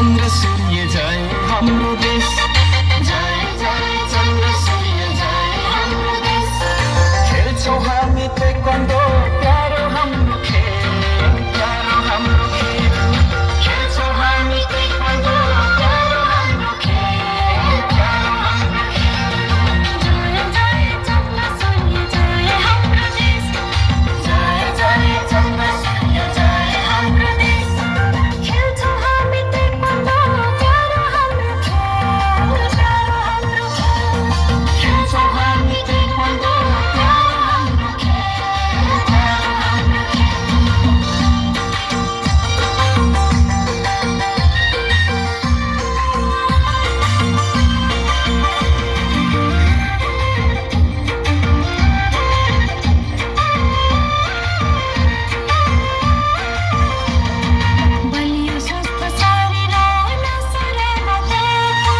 चंद्र सूर्य जय हाम्रो देश, जय जय चंद्र सूर्य जय हाम्रो देश। खेल्छौँ हामी ताइक्वान्डो प्यारो हाम्रो खेल, प्यारो हाम्रो खेल। खेल्छौँ हामी ताइक्वान्डो प्यारो हाम्रो खेल, प्यारो हाम्रो खेल। जय जय चंद्र सूर्य जय हाम्रो देश, जय जय चंद्र सूर्य जय हाम्रो देश। खेल्छौँ हामी ताइक्वान्डो प्यारो हाम्रो खेल, प्यारो हाम्रो खेल। खेल्छौँ हामी ताइक्वान्डो प्यारो हाम्रो खेल, प्यारो हाम्रो खेल। बलियो स्वस्थ शरीर नसरे बतेको,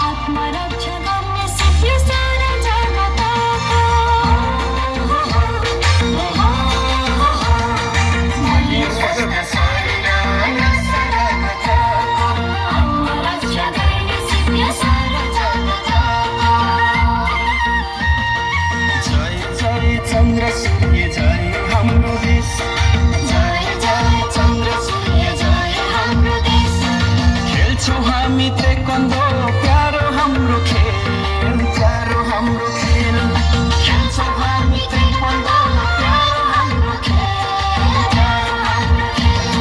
आत्मरक्षा गर्ने सिक्यो सारा जगतको। बलियो स्वस्थ शरीर नसरे बतेको, आत्मरक्षा गर्ने सिक्यो सारा जगतको। जय जय चंद्र सूर्य जय हाम्रो देश, जय जय चंद्र सूर्य जय हाम्रो देश। खेल्छौँ हामी ताइक्वान्डो प्यारो हाम्रो खेल, प्यारो हाम्रो खेल। खेल्छौँ हामी ताइक्वान्डो प्यारो हाम्रो खेल, प्यारो हाम्रो खेल।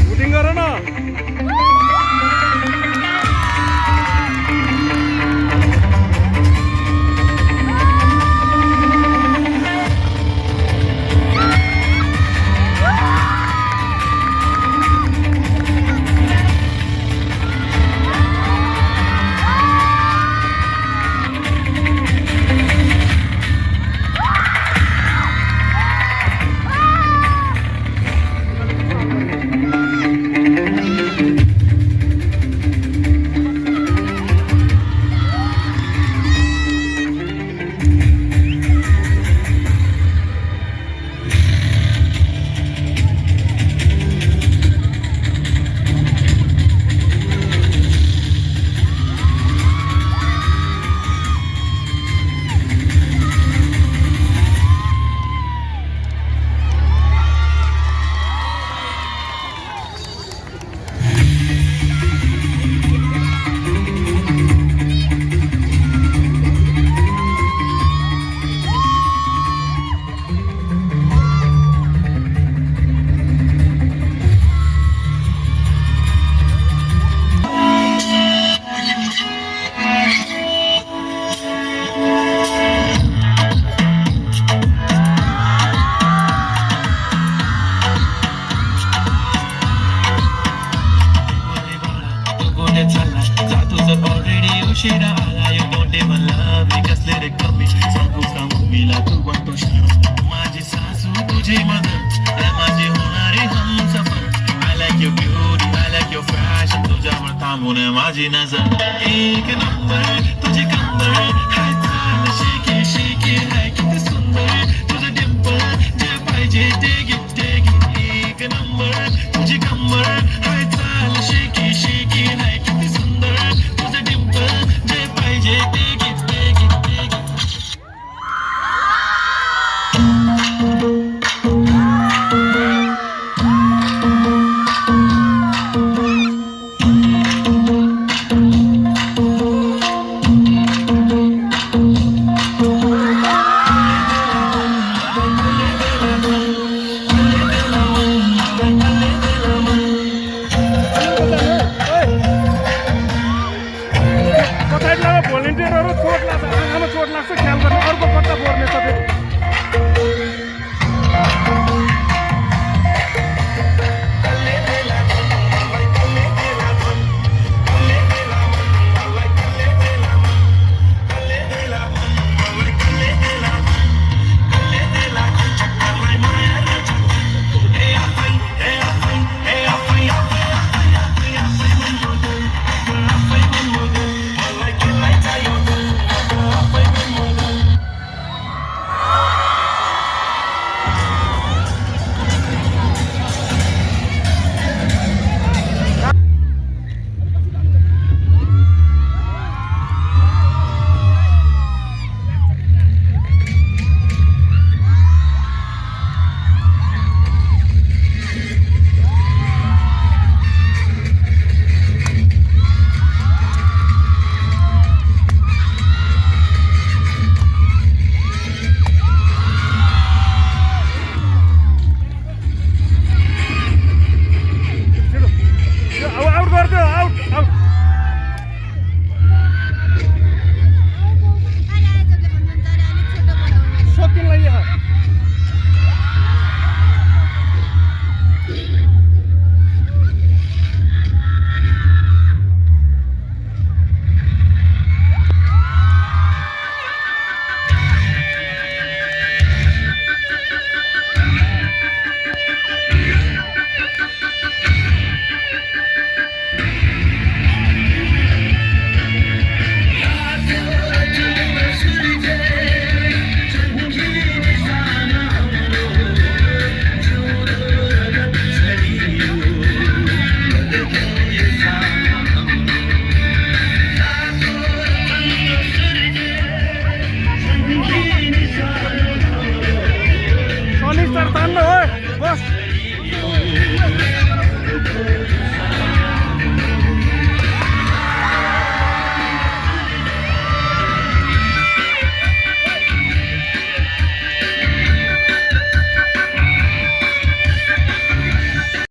शूटिंग करा ना। उशिरा आला you don't even love me कसले रे कमी सांगू का मूवीला तू बनतो शाणा माझी सासू तुझी मदर या माझी होणारी Humsafar I like your beauty I like your fashion तुझ्यावर थांबून माझी नजर एक नंबर तुझी कंबर हाय चाल शेकी शेकी हाय किती सुंदर तुझं डिंपल जे पाहिजे ते गिफ्ट एक नंबर तुझी कंबर हाय चाल शेकी शेकी हाय किती सुंदर तुझं डिंपल जे पाहिजे ते गिफ्ट डिझेलवरच सोडला